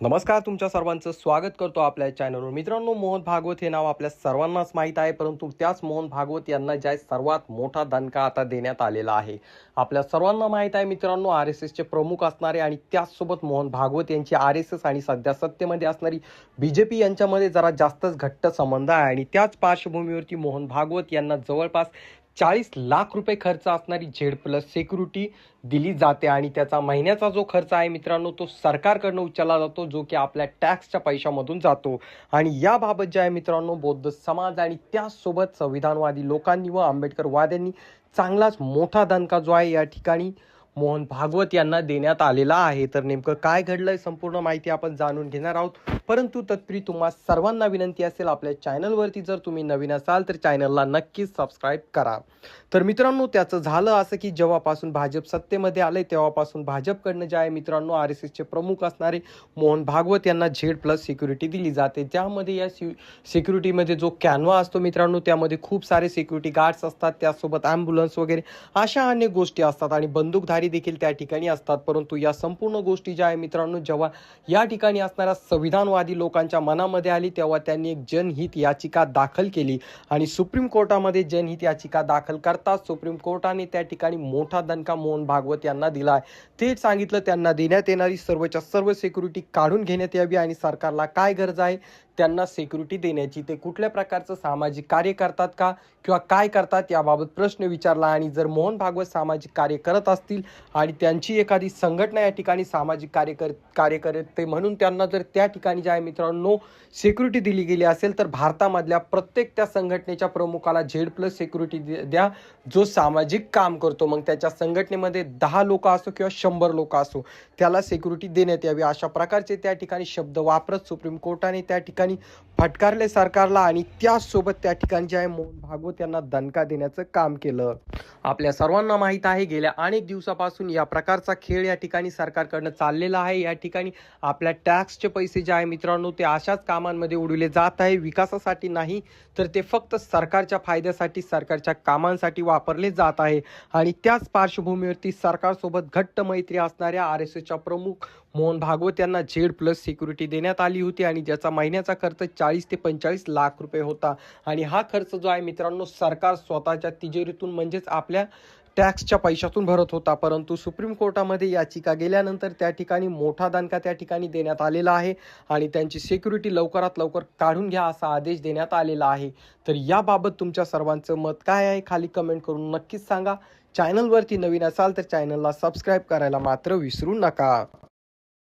नमस्कार, तुमच्या सर्वांचं स्वागत करतो आपल्या चॅनलवर. मित्रांनो, मोहन भागवत हे नाव आपल्या सर्वांनाच माहीत आहे, परंतु त्याच मोहन भागवत यांना ज्या सर्वात मोठा दणका आता देण्यात आलेला आहे. आपल्या सर्वांना माहीत आहे मित्रांनो, RSSचे प्रमुख असणारे आणि त्याचसोबत मोहन भागवत यांची RSS आणि सध्या सत्तेमध्ये असणारी BJP यांच्यामध्ये जरा जास्तच घट्ट संबंध आहे आणि त्याच पार्श्वभूमीवरती मोहन भागवत यांना जवळपास 40 लाख रुपये खर्च असणारी Z+ सिक्युरिटी दिली जाते आणि त्याचा महिन्याचा जो खर्च आहे मित्रांनो, तो सरकारकडनं उचलला जातो, जो की आपल्या टॅक्सच्या पैशामधून जातो. आणि याबाबत जे आहे मित्रांनो, बौद्ध समाज आणि त्याचसोबत संविधानवादी लोकांनी व आंबेडकरवाद्यांनी चांगलाच मोठा दणका जो आहे या ठिकाणी मोहन भागवत यांना देण्यात आलेला आहे. तर नेमकं काय घडलंय संपूर्ण माहिती आपण जाणून घेणार आहोत, परंतु तत्पूर्वी तुम्हा सर्वांना विनंती असेल, आपल्या चॅनलवरती जर तुम्ही नवीन असाल तर चॅनलला नक्कीच सबस्क्राईब करा. तर मित्रांनो, त्याचं झालं असं की जेव्हापासून भाजप सत्तेमध्ये आले तेव्हापासून भाजपकडनं जे आहे मित्रांनो, RSSचे प्रमुख असणारे मोहन भागवत यांना Z+ सिक्युरिटी दिली जाते. त्यामध्ये या सिक्युरिटीमध्ये जो कॅनवा असतो मित्रांनो, त्यामध्ये खूप सारे सिक्युरिटी गार्ड्स असतात, त्यासोबत ॲम्ब्युलन्स वगैरे अशा अनेक गोष्टी असतात आणि बंदूकधारी देखील त्या ठिकाणी असतात. परंतु या संपूर्ण गोष्टी ज्या आहे मित्रांनो, जेव्हा या ठिकाणी असणाऱ्या संविधानवादी लोकांच्या मनामध्ये आली तेव्हा त्यांनी एक जनहित याचिका दाखल केली आणि सुप्रीम कोर्टामध्ये जनहित याचिका दाखल करताच सुप्रीम कोर्टाने त्या ठिकाणी मोठा दणका मोहन भागवत यांना दिला. ते सांगितलं त्यांना देण्यात येणारी सर्वच्या सर्व सिक्युरिटी काढून घेण्यात यावी आणि सरकारला काय गरज आहे त्यांना सिक्युरिटी देण्याची, ते कुठल्या प्रकारचं सामाजिक कार्य करतात का किंवा काय करतात याबाबत प्रश्न विचारला. आणि जर मोहन भागवत सामाजिक कार्य करत असतील आणि त्यांची एखादी संघटना या ठिकाणी सामाजिक कार्य करते म्हणून त्यांना जर त्या ठिकाणी जे आहे मित्रांनो सिक्युरिटी दिली गेली असेल, तर भारतामधल्या प्रत्येक त्या संघटनेच्या प्रमुखाला Z+ सिक्युरिटी द्या जो सामाजिक काम करतो. मग त्याच्या संघटनेमध्ये 10 लोक असो किंवा 100 लोक असो, त्याला सिक्युरिटी देण्यात यावी, अशा प्रकारचे त्या ठिकाणी शब्द वापरत सुप्रीम कोर्टाने त्या ठिकाणी फटकारले सरकारला आणि त्याचसोबत त्या ठिकाणी जे आहे मोहन भागवत यांना दणका देण्याचं काम केलं. आपल्या सर्वांना माहीत आहे, गेल्या अनेक दिवसापासून या प्रकारचा खेळ या ठिकाणी सरकारकडनं चाललेला आहे. या ठिकाणी आपल्या टॅक्सचे पैसे जे आहे मित्रांनो, ते अशाच कामांमध्ये उडवले जात आहे, विकासासाठी नाही, तर ते फक्त सरकारच्या फायद्यासाठी, सरकारच्या कामांसाठी वापरले जात आहे. आणि त्याच पार्श्वभूमीवरती सरकारसोबत घट्ट मैत्री असणाऱ्या RSSच्या प्रमुख मोहन भागवत यांना Z+ सिक्युरिटी देण्यात आली होती आणि ज्याचा महिन्याचा खर्च 40 ते 45 लाख रुपये होता. आणि हा खर्च जो आहे मित्रांनो, सरकार स्वतःच्या तिजोरीतून म्हणजेच आपल्या टॅक्सच्या पैशातून भरत होता. परंतु सुप्रीम कोर्टामध्ये याचिका गेल्यानंतर त्या ठिकाणी मोठा दणका त्या ठिकाणी देण्यात आलेला आहे आणि त्यांची सिक्युरिटी लवकरात लवकर काढून घ्या असा आदेश देण्यात आलेला आहे. तर याबाबत तुमच्या सर्वांचं मत काय आहे खाली कमेंट करून नक्कीच सांगा. चॅनलवरती नवीन असाल तर चॅनलला सबस्क्राईब करायला मात्र विसरू नका.